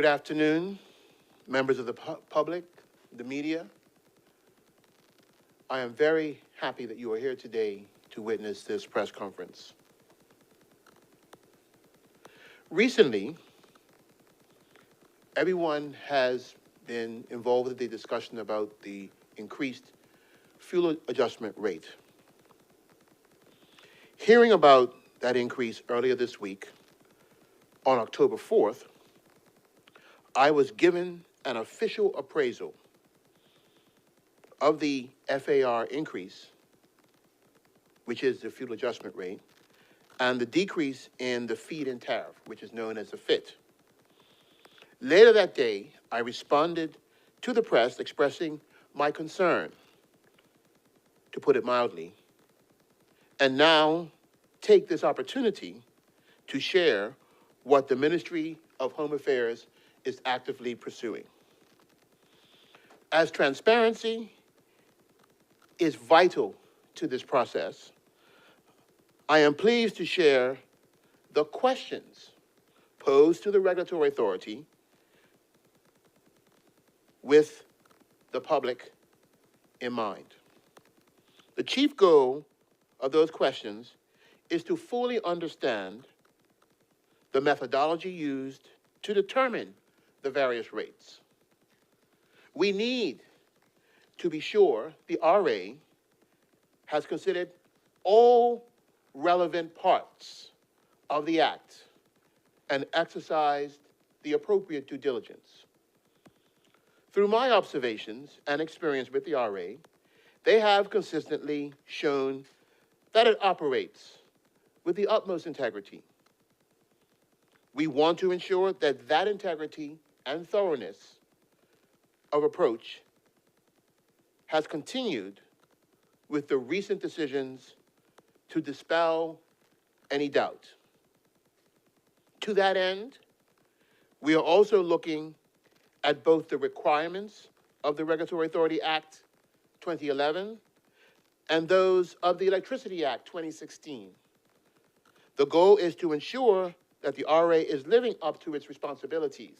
Good afternoon, members of the public, the media. I am very happy that you are here today to witness this press conference. Recently, everyone has been involved with the discussion about the increased fuel adjustment rate. Hearing about that increase earlier this week, on October 4th, I was given an official appraisal of the FAR increase, which is the fuel adjustment rate, and the decrease in the feed-in tariff, which is known as the FIT. Later that day, I responded to the press expressing my concern, to put it mildly, and now take this opportunity to share what the Ministry of Home Affairs is actively pursuing. As transparency is vital to this process, I am pleased to share the questions posed to the regulatory authority with the public in mind. The chief goal of those questions is to fully understand the methodology used to determine the various rates. We need to be sure the RA has considered all relevant parts of the Act and exercised the appropriate due diligence. Through my observations and experience with the RA, they have consistently shown that it operates with the utmost integrity. We want to ensure that that integrity and thoroughness of approach has continued with the recent decisions to dispel any doubt. To that end, we are also looking at both the requirements of the Regulatory Authority Act 2011 and those of the Electricity Act 2016. The goal is to ensure that the RA is living up to its responsibilities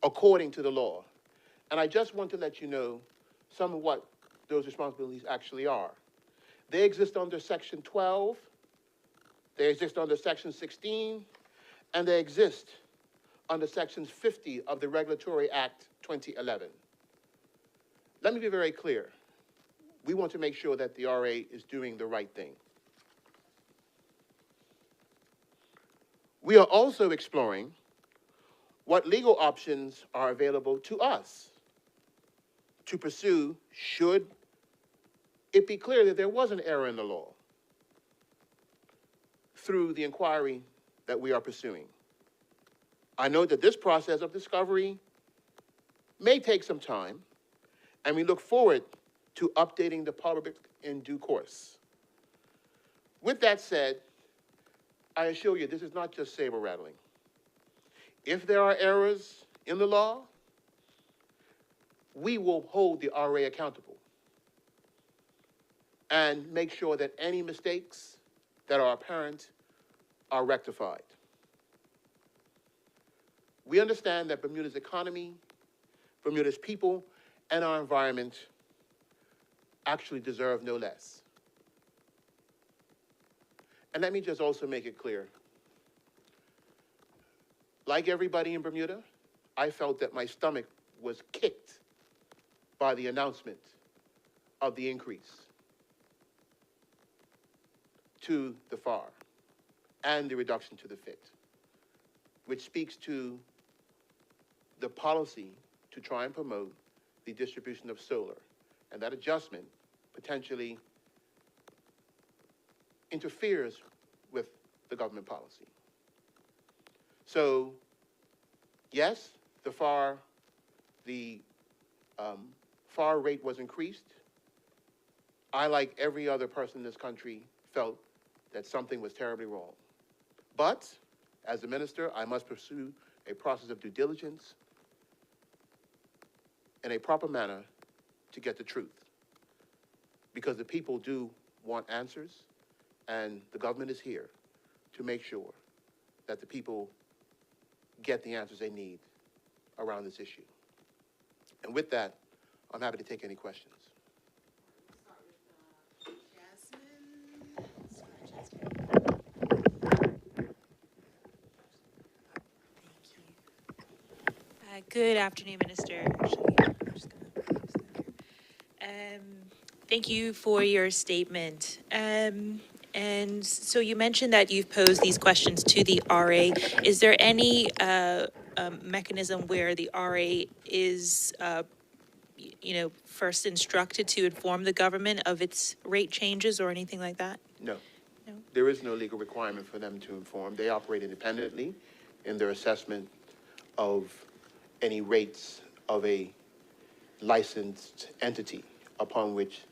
according to the law. And I just want to let you know some of what those responsibilities actually are. They exist under Section 12, they exist under Section 16, and they exist under Sections 50 of the Regulatory Act 2011. Let me be very clear. We want to make sure that the RA is doing the right thing. We are also exploring what legal options are available to us to pursue should it be clear that there was an error in the law through the inquiry that we are pursuing. I know that this process of discovery may take some time, and we look forward to updating the public in due course. With that said, I assure you this is not just saber rattling. If there are errors in the law, we will hold the RA accountable and make sure that any mistakes that are apparent are rectified. We understand that Bermuda's economy, Bermuda's people, and our environment actually deserve no less. And let me just also make it clear. Like everybody in Bermuda, I felt that my stomach was kicked by the announcement of the increase to the FAR and the reduction to the FIT, which speaks to the policy to try and promote the distribution of solar. And that adjustment potentially interferes with the government policy. So, yes, the FAR rate was increased. I, like every other person in this country, felt that something was terribly wrong. But, as a minister, I must pursue a process of due diligence in a proper manner to get the truth. Because the people do want answers, and the government is here to make sure that the people get the answers they need around this issue. And with that, I'm happy to take any questions. Good afternoon, Minister. Actually, I'm just gonna close that here. Thank you for your statement. And so you mentioned that you've posed these questions to the RA. Is there any mechanism where the RA is, first instructed to inform the government of its rate changes or anything like that? No. No? There is no legal requirement for them to inform. They operate independently in their assessment of any rates of a licensed entity upon which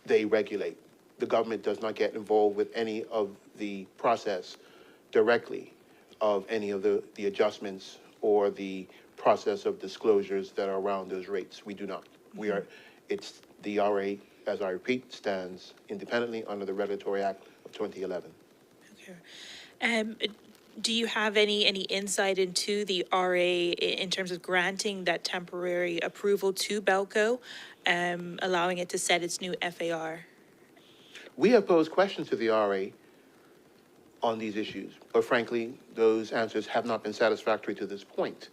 they regulate. The government does not get involved with any of the process directly of any of the adjustments or the process of disclosures that are around those rates. We do not. We are, it's the RA, as I repeat, stands independently under the Regulatory Act of 2011. Okay. Do you have any insight into the RA in terms of granting that temporary approval to Belco, allowing it to set its new FAR? We have posed questions to the RA on these issues, but frankly, those answers have not been satisfactory to this point.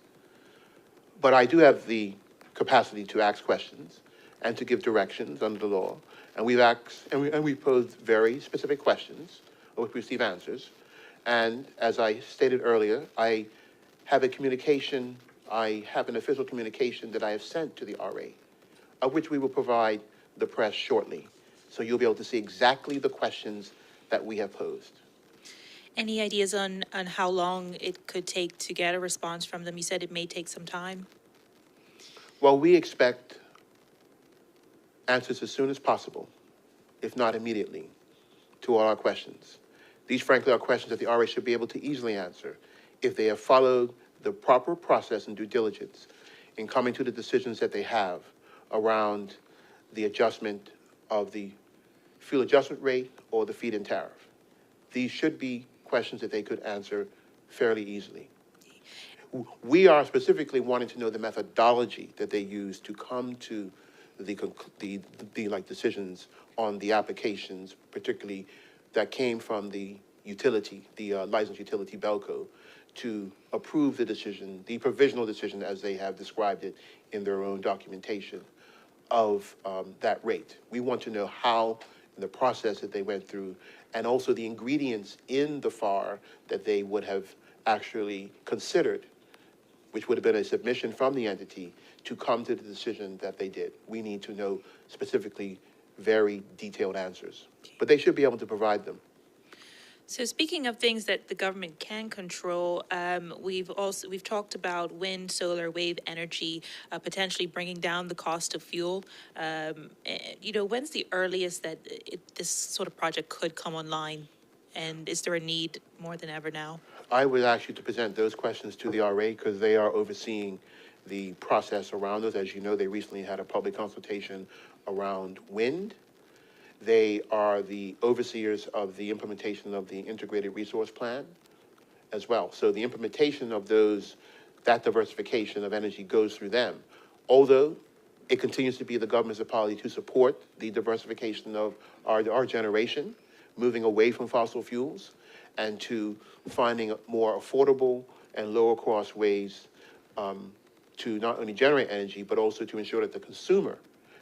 But I do have the capacity to ask questions and to give directions under the law, and we've asked and we've posed very specific questions, which we receive answers. And as I stated earlier, I have an official communication that I have sent to the RA, of which we will provide the press shortly. So you'll be able to see exactly the questions that we have posed. Any ideas on how long it could take to get a response from them? You said it may take some time. Well, we expect answers as soon as possible, if not immediately, to all our questions. These, frankly, are questions that the RA should be able to easily answer if they have followed the proper process and due diligence in coming to the decisions that they have around the adjustment of the fuel adjustment rate or the feed-in tariff. These should be questions that they could answer fairly easily. We are specifically wanting to know the methodology that they use to come to the decisions on the applications, particularly that came from the utility, the licensed utility Belco, to approve the decision, the provisional decision as they have described it in their own documentation of that rate. We want to know how, the process that they went through, and also the ingredients in the FAR that they would have actually considered, which would have been a submission from the entity to come to the decision that they did. We need to know specifically very detailed answers, but they should be able to provide them. So speaking of things that the government can control, we've talked about wind, solar, wave energy, potentially bringing down the cost of fuel. When's the earliest that this sort of project could come online? And is there a need more than ever now? I would ask you to present those questions to the RA because they are overseeing the process around those. As you know, they recently had a public consultation around wind. They are the overseers of the implementation of the integrated resource plan as well. So the implementation of that diversification of energy goes through them. Although it continues to be the government's policy to support the diversification of our generation, moving away from fossil fuels and to finding more affordable and lower cost ways to not only generate energy, but also to ensure that the consumer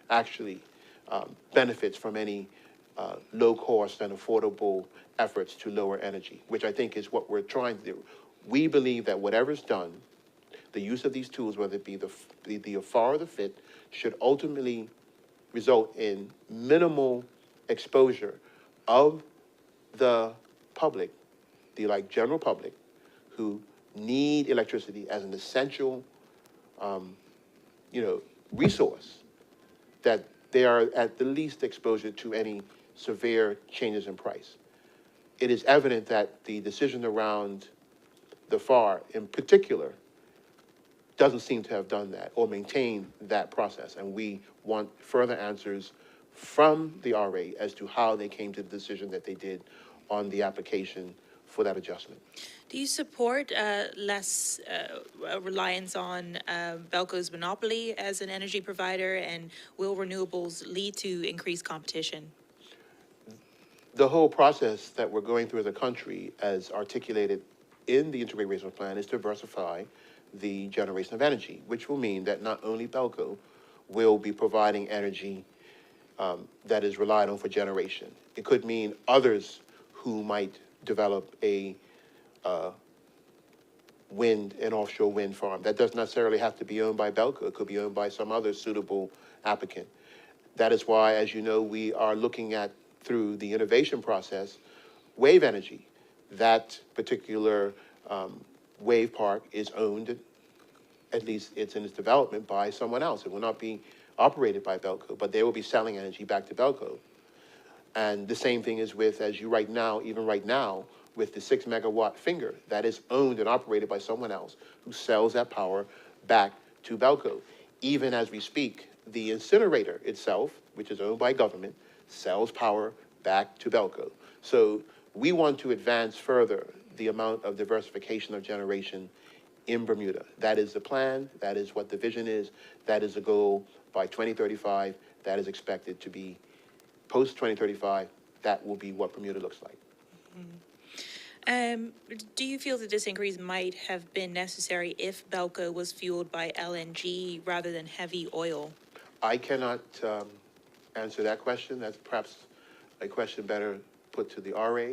actually benefits from any low cost and affordable efforts to lower energy, which I think is what we're trying to do. We believe that whatever's done, the use of these tools, whether it be the FAR or the FIT, should ultimately result in minimal exposure of the public, the general public, who need electricity as an essential, resource, that they are at the least exposure to any severe changes in price. It is evident that the decision around the FAR in particular doesn't seem to have done that or maintained that process. And we want further answers from the RA as to how they came to the decision that they did on the application for that adjustment. Do you support less reliance on Belco's monopoly as an energy provider, and will renewables lead to increased competition? The whole process that we're going through as a country, as articulated in the Integrated Resource Plan, is to diversify the generation of energy, which will mean that not only Belco will be providing energy that is relied on for generation. It could mean others who might develop a wind and offshore wind farm. That doesn't necessarily have to be owned by Belco. It could be owned by some other suitable applicant. That is why, as you know, we are looking at, through the innovation process, wave energy. That particular wave park is owned, at least it's in its development, by someone else. It will not be operated by Belco, but they will be selling energy back to Belco. And the same thing is with, as you right now, even right now, with the 6 megawatt finger that is owned and operated by someone else who sells that power back to Belco. Even as we speak, the incinerator itself, which is owned by government, sells power back to Belco. So we want to advance further the amount of diversification of generation in Bermuda. That is the plan. That is what the vision is. That is the goal by 2035. That is expected to be post-2035. That will be what Bermuda looks like. Do you feel that this increase might have been necessary if Belco was fueled by LNG rather than heavy oil? I cannot answer that question. That's perhaps a question better put to the RA,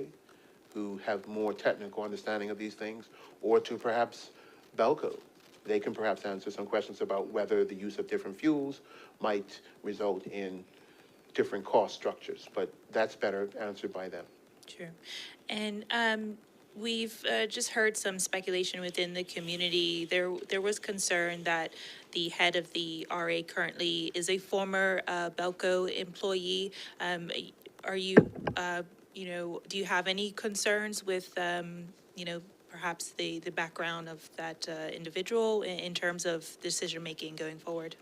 who have more technical understanding of these things, or to perhaps Belco. They can perhaps answer some questions about whether the use of different fuels might result in different cost structures, but that's better answered by them. Sure. And we've just heard some speculation within the community. There was concern that the head of the RA currently is a former Belco employee. Are you, do you have any concerns with, perhaps the background of that individual in terms of decision-making going forward?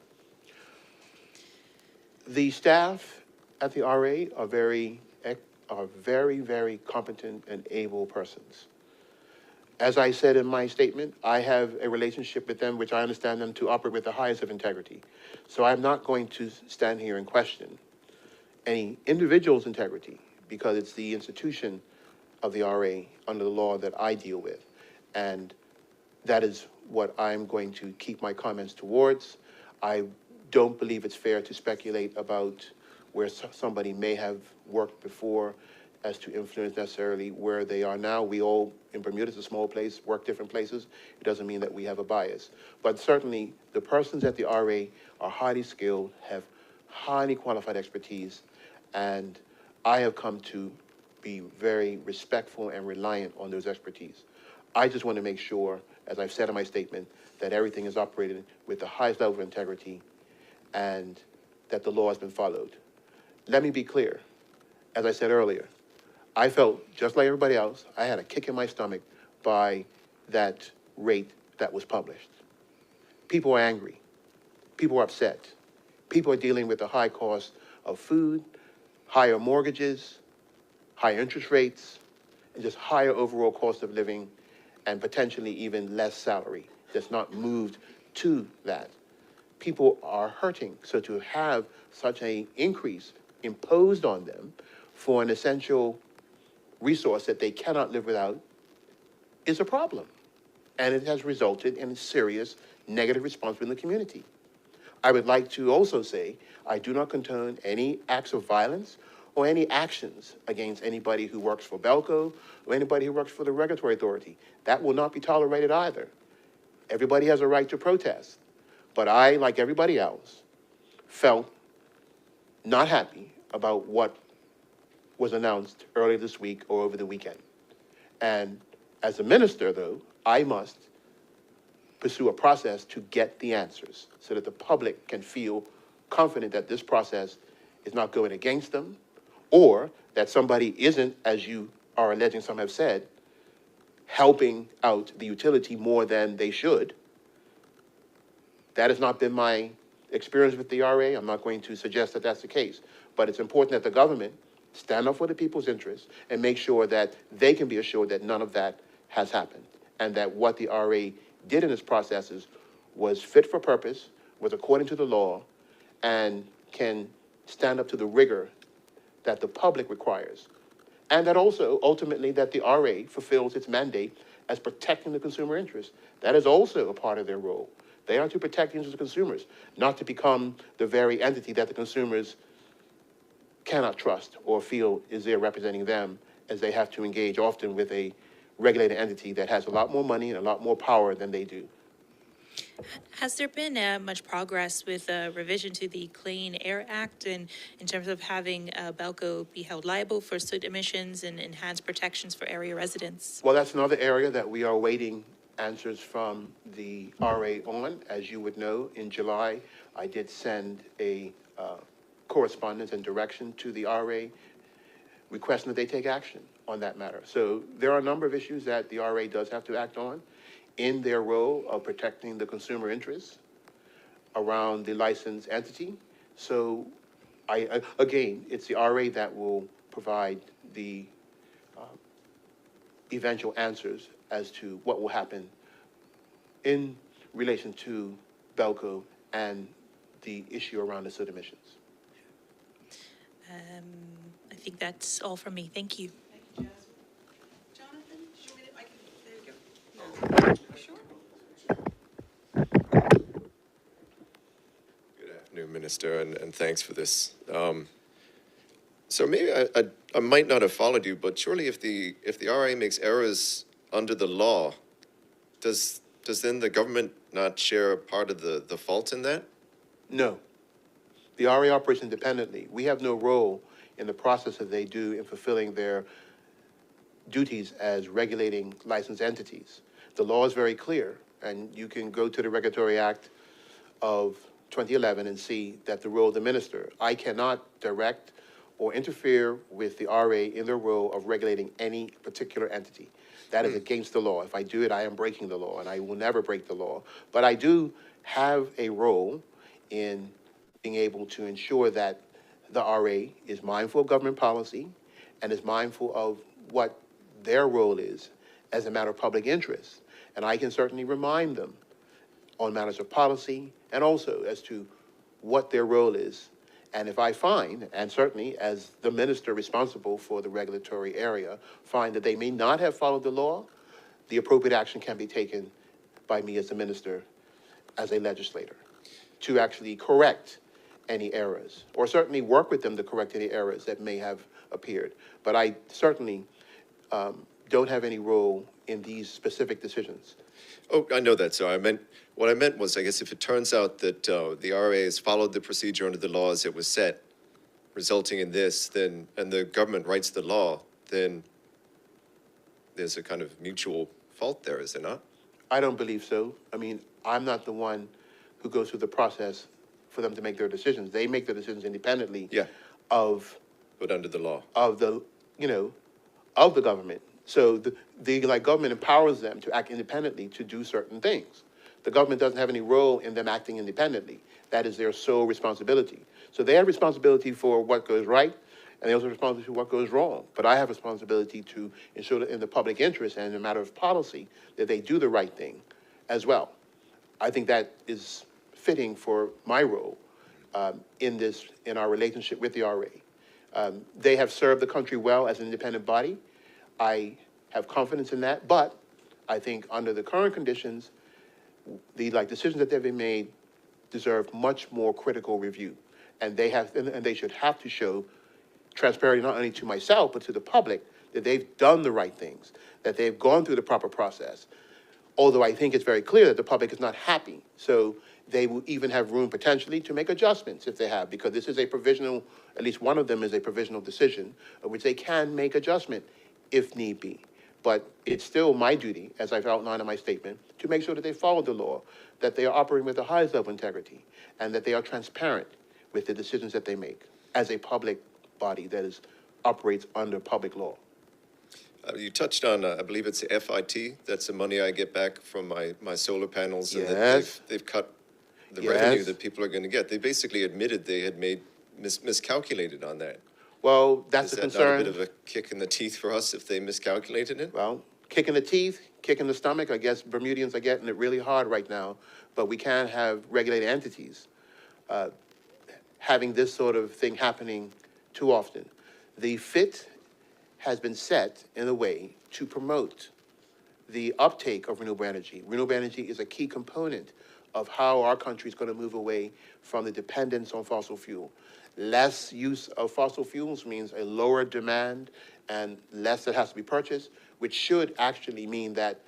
The staff at the RA are very, very competent and able persons. As I said in my statement, I have a relationship with them which I understand them to operate with the highest of integrity. So I'm not going to stand here and question any individual's integrity, because it's the institution of the RA under the law that I deal with. And that is what I'm going to keep my comments towards. I don't believe it's fair to speculate about where somebody may have worked before as to influence necessarily where they are now. We all, in Bermuda, it's a small place, work different places. It doesn't mean that we have a bias. But certainly the persons at the RA are highly skilled, have highly qualified expertise, and I have come to be very respectful and reliant on those expertise. I just want to make sure, as I've said in my statement, that everything is operated with the highest level of integrity and that the law has been followed. Let me be clear. As I said earlier, I felt just like everybody else, I had a kick in my stomach by that rate that was published. People are angry. People are upset. People are dealing with the high cost of food, higher mortgages, higher interest rates, and just higher overall cost of living, and potentially even less salary that's not moved to that. People are hurting. So to have such an increase imposed on them for an essential resource that they cannot live without is a problem. And it has resulted in a serious negative response within the community. I would like to also say, I do not condone any acts of violence or any actions against anybody who works for Belco or anybody who works for the regulatory authority. That will not be tolerated either. Everybody has a right to protest. But I, like everybody else, felt not happy about what was announced earlier this week or over the weekend. And as a minister, though, I must pursue a process to get the answers so that the public can feel confident that this process is not going against them, or that somebody isn't, as you are alleging some have said, helping out the utility more than they should. That has not been my experience with the RA. I'm not going to suggest that that's the case. But it's important that the government stand up for the people's interests, and make sure that they can be assured that none of that has happened, and that what the RA did in its processes was fit for purpose, was according to the law, and can stand up to the rigor that the public requires. And that also, ultimately, that the RA fulfills its mandate as protecting the consumer interest. That is also a part of their role. They are to protect the interests of consumers, not to become the very entity that the consumers cannot trust or feel is there representing them, as they have to engage often with a regulated entity that has a lot more money and a lot more power than they do. Has there been much progress with revision to the Clean Air Act in terms of having Belco be held liable for soot emissions and enhanced protections for area residents? Well, that's another area that we are waiting answers from the RA on. As you would know, in July, I did send a correspondence and direction to the RA requesting that they take action on that matter. So there are a number of issues that the RA does have to act on in their role of protecting the consumer interests around the licensed entity. So again, it's the RA that will provide the eventual answers as to what will happen in relation to Belco and the issue around the soot emissions. I think that's all from me. Thank you. Thank you, Jasmine. Jonathan, show me that I can, there you go. Sure. Good afternoon, Minister, and thanks for this. So maybe I might not have followed you, but surely if the RA makes errors under the law, does then the government not share a part of the fault in that? No. The RA operates independently. We have no role in the process that they do in fulfilling their duties as regulating licensed entities. The law is very clear, and you can go to the Regulatory Act of 2011 and see that the role of the minister, I cannot direct or interfere with the RA in their role of regulating any particular entity. That is against the law. If I do it, I am breaking the law, and I will never break the law. But I do have a role in being able to ensure that the RA is mindful of government policy and is mindful of what their role is as a matter of public interest. And I can certainly remind them on matters of policy and also as to what their role is. And if I find, and certainly as the minister responsible for the regulatory area, find that they may not have followed the law, the appropriate action can be taken by me as the minister, as a legislator, to actually correct any errors, or certainly work with them to correct any errors that may have appeared. But I certainly don't have any role in these specific decisions. Oh, I know that, sir. What I meant was, I guess if it turns out that the RA has followed the procedure under the laws that was set, resulting in this, then, and the government writes the law, then there's a kind of mutual fault there, is there not? I don't believe so. I mean, I'm not the one who goes through the process for them to make their decisions. They make their decisions independently But under the law. of the, of the government. So the government empowers them to act independently to do certain things. The government doesn't have any role in them acting independently. That is their sole responsibility. So they have responsibility for what goes right, and they also have responsibility for what goes wrong. But I have responsibility to ensure that in the public interest and in a matter of policy that they do the right thing as well. I think that is fitting for my role in our relationship with the RA. They have served the country well as an independent body. I have confidence in that, but I think under the current conditions, the decisions that they've been made deserve much more critical review, and they should have to show transparency not only to myself but to the public that they've done the right things, that they've gone through the proper process. Although I think it's very clear that the public is not happy, so they will even have room potentially to make adjustments if they have, because this is a provisional, at least one of them is a provisional decision, of which they can make adjustment if need be. But it's still my duty, as I've outlined in my statement, to make sure that they follow the law, that they are operating with the highest level of integrity, and that they are transparent with the decisions that they make as a public body that operates under public law. You touched on, I believe it's the FIT. That's the money I get back from my solar panels. And Yes. that they've cut the Yes. revenue that people are going to get. They basically admitted they had miscalculated on that. Well, that's Is a that not a bit concern. of a kick in the teeth for us if they miscalculated it? Well, kick in the teeth, kick in the stomach. I guess Bermudians are getting it really hard right now, but we can't have regulated entities having this sort of thing happening too often. The FIT has been set in a way to promote the uptake of renewable energy. Renewable energy is a key component of how our country is going to move away from the dependence on fossil fuel. Less use of fossil fuels means a lower demand and less that has to be purchased, which should actually mean that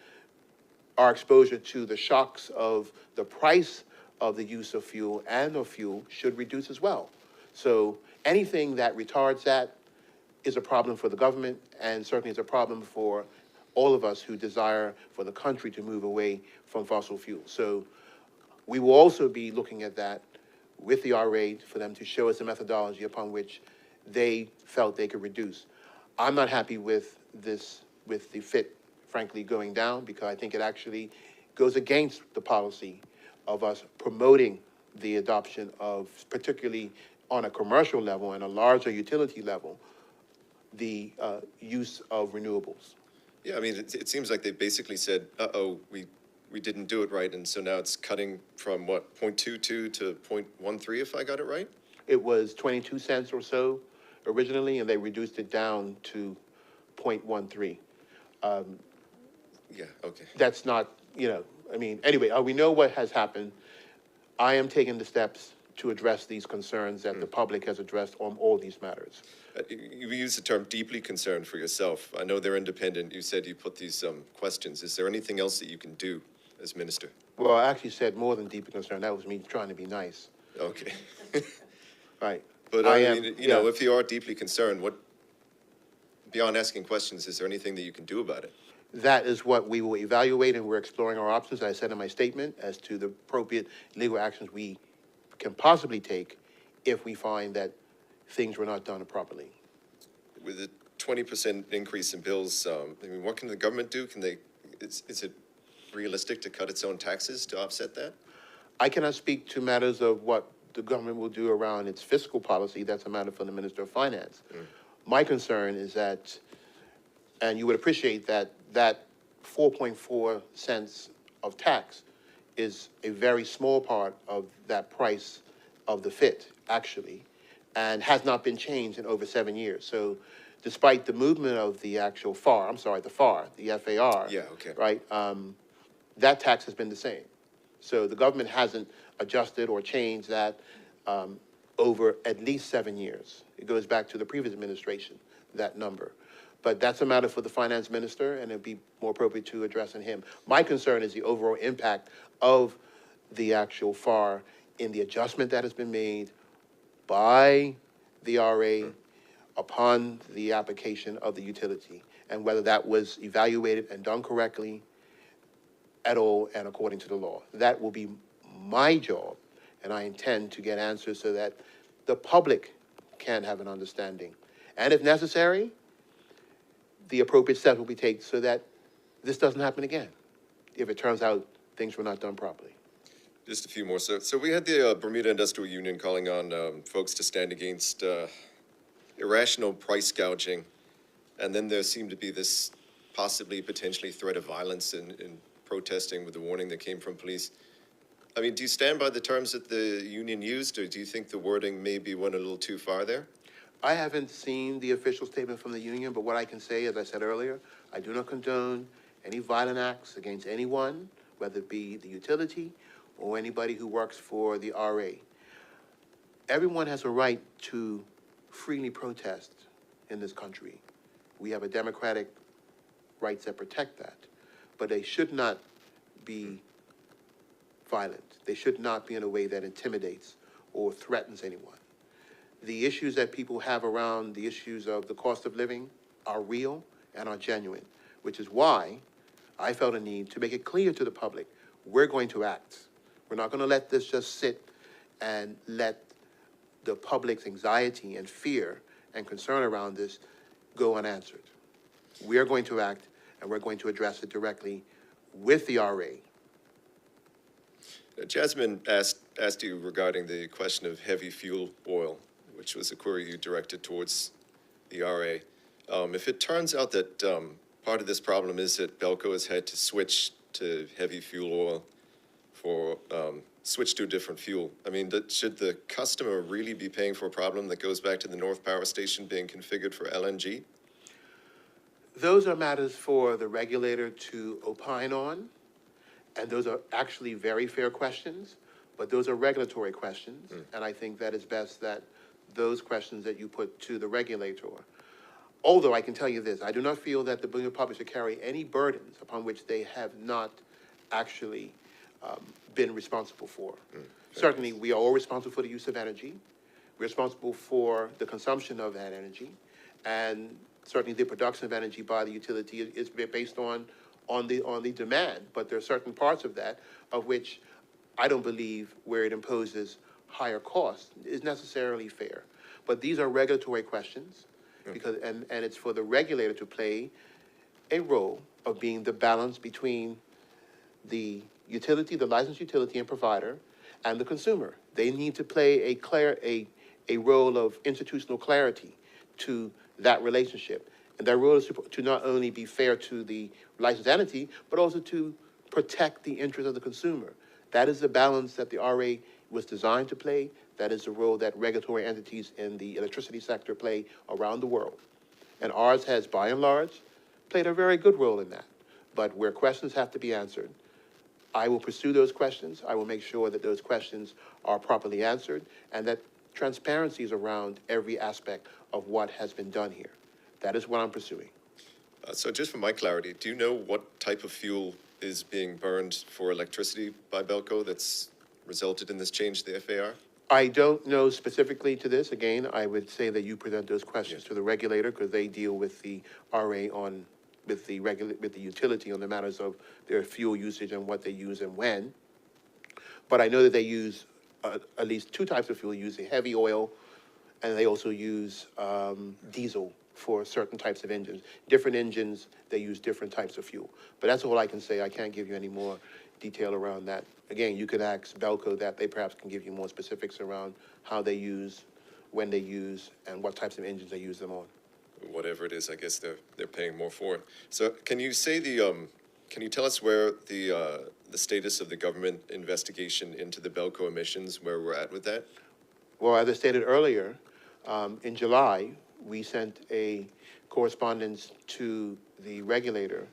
our exposure to the shocks of the price of the use of fuel and of fuel should reduce as well. So anything that retards that is a problem for the government and certainly is a problem for all of us who desire for the country to move away from fossil fuels. So we will also be looking at that with the RA for them to show us the methodology upon which they felt they could reduce. I'm not happy with this, with the FIT, frankly, going down, because I think it actually goes against the policy of us promoting the adoption of, particularly on a commercial level and a larger utility level, the use of renewables. Yeah, I mean, it seems like they basically said, uh-oh, we didn't do it right, and so now it's cutting from what, 0.22 to 0.13, if I got it right? It was 22 cents or so originally, and they reduced it down to 0.13. Yeah, okay. That's not, I mean, anyway, we know what has happened. I am taking the steps to address these concerns that the public has addressed on all these matters. You used the term deeply concerned for yourself. I know they're independent. You said you put these questions. Is there anything else that you can do as minister? Well, I actually said more than deeply concerned. That was me trying to be nice. Okay. Right. But I I am, mean, yeah. if you are deeply concerned, beyond asking questions, is there anything that you can do about it? That is what we will evaluate, and we're exploring our options, as I said in my statement, as to the appropriate legal actions we can possibly take if we find that things were not done properly. With a 20% increase in bills, I mean, what can the government do? Is it realistic to cut its own taxes to offset that? I cannot speak to matters of what the government will do around its fiscal policy. That's a matter for the Minister of Finance. My concern is that, and you would appreciate that 4.4 cents of tax is a very small part of that price of the FIT, actually, and has not been changed in over 7 years. So despite the movement of the actual FAR, the FAR, the FAR. Yeah, okay. Right, that tax has been the same. So the government hasn't adjusted or changed that over at least 7 years. It goes back to the previous administration, that number. But that's a matter for the finance minister, and it'd be more appropriate to address in him. My concern is the overall impact of the actual FAR in the adjustment that has been made by the RA upon the application of the utility, and whether that was evaluated and done correctly at all and according to the law. That will be my job, and I intend to get answers so that the public can have an understanding. And if necessary, the appropriate steps will be taken so that this doesn't happen again, if it turns out things were not done properly. Just a few more. So we had the Bermuda Industrial Union calling on folks to stand against irrational price gouging, and then there seemed to be this potentially threat of violence in protesting with the warning that came from police. I mean, do you stand by the terms that the union used, or do you think the wording maybe went a little too far there? I haven't seen the official statement from the union, but what I can say, as I said earlier, I do not condone any violent acts against anyone, whether it be the utility or anybody who works for the RA. Everyone has a right to freely protest in this country. We have a democratic rights that protect that, but they should not be violent. They should not be in a way that intimidates or threatens anyone. The issues that people have around the issues of the cost of living are real and are genuine, which is why I felt a need to make it clear to the public, we're going to act. We're not going to let this just sit and let the public's anxiety and fear and concern around this go unanswered. We are going to act, and we're going to address it directly with the RA. Jasmine asked you regarding the question of heavy fuel oil, which was a query you directed towards the RA. If it turns out that part of this problem is that Belco has had to switch to heavy fuel oil for switch to a different fuel, I mean, should the customer really be paying for a problem that goes back to the North Power Station being configured for LNG? Those are matters for the regulator to opine on, and those are actually very fair questions, but those are regulatory questions, and I think that it's best that those questions that you put to the regulator. Although I can tell you this, I do not feel that the public should carry any burdens upon which they have not actually been responsible for. Certainly, we are all responsible for the use of energy. We're responsible for the consumption of that energy, and certainly the production of energy by the utility is based on the demand. But there are certain parts of that of which I don't believe where it imposes higher costs is necessarily fair. But these are regulatory questions, because and it's for the regulator to play a role of being the balance between the utility, the licensed utility and provider, and the consumer. They need to play a role of institutional clarity to that relationship. And that role is to not only be fair to the licensed entity, but also to protect the interest of the consumer. That is the balance that the RA was designed to play. That is the role that regulatory entities in the electricity sector play around the world. And ours has, by and large, played a very good role in that. But where questions have to be answered, I will pursue those questions. I will make sure that those questions are properly answered and that transparency is around every aspect of what has been done here. That is what I'm pursuing. So just for my clarity, do you know what type of fuel is being burned for electricity by Belco that's resulted in this change to the FAR? I don't know specifically to this. Again, I would say that you present those questions to the regulator because they deal with the RA with the utility on the matters of their fuel usage and what they use and when. But I know that they use at least two types of fuel. Use the heavy oil, and they also use diesel for certain types of engines. Different engines, they use different types of fuel. But that's all I can say. I can't give you any more detail around that. Again, you could ask Belco that. They perhaps can give you more specifics around how they use, when they use, and what types of engines they use them on. Whatever it is, I guess they're paying more for it. So can you say can you tell us where the status of the government investigation into the Belco emissions, where we're at with that? Well, as I stated earlier, in July, we sent a correspondence to the regulator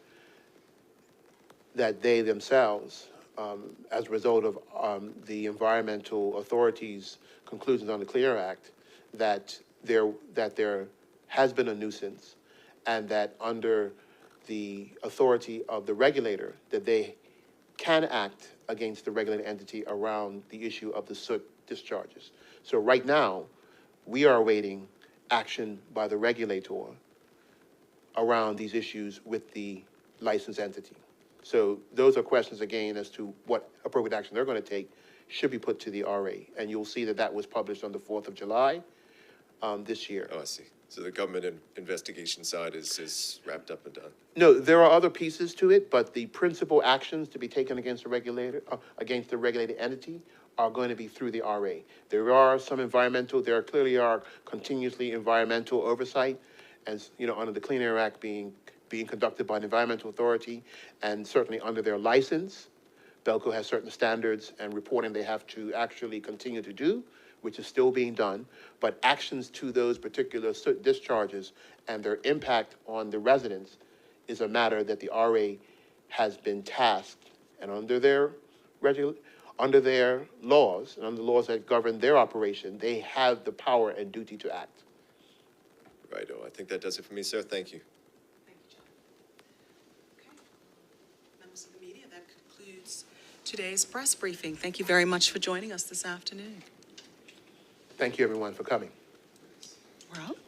that they themselves, as a result of the environmental authorities' conclusions on the Clear Act, that there has been a nuisance, and that under the authority of the regulator, that they can act against the regulated entity around the issue of the soot discharges. So right now, we are awaiting action by the regulator around these issues with the licensed entity. So those are questions, again, as to what appropriate action they're going to take should be put to the RA. And you'll see that that was published on the 4th of July this year. Oh, I see. So the government investigation side is wrapped up and done. No, there are other pieces to it, but the principal actions to be taken against the regulator, against the regulated entity, are going to be through the RA. There clearly are continuously environmental oversight, as you know, under the Clean Air Act being conducted by an environmental authority, and certainly under their license, Belco has certain standards and reporting they have to actually continue to do, which is still being done, but actions to those particular discharges and their impact on the residents is a matter that the RA has been tasked, and under their laws, and under the laws that govern their operation, they have the power and duty to act. Righto. I think that does it for me, sir. Thank you. Thank you, John. Okay. Members of the media, that concludes today's press briefing. Thank you very much for joining us this afternoon. Thank you, everyone, for coming. We're out.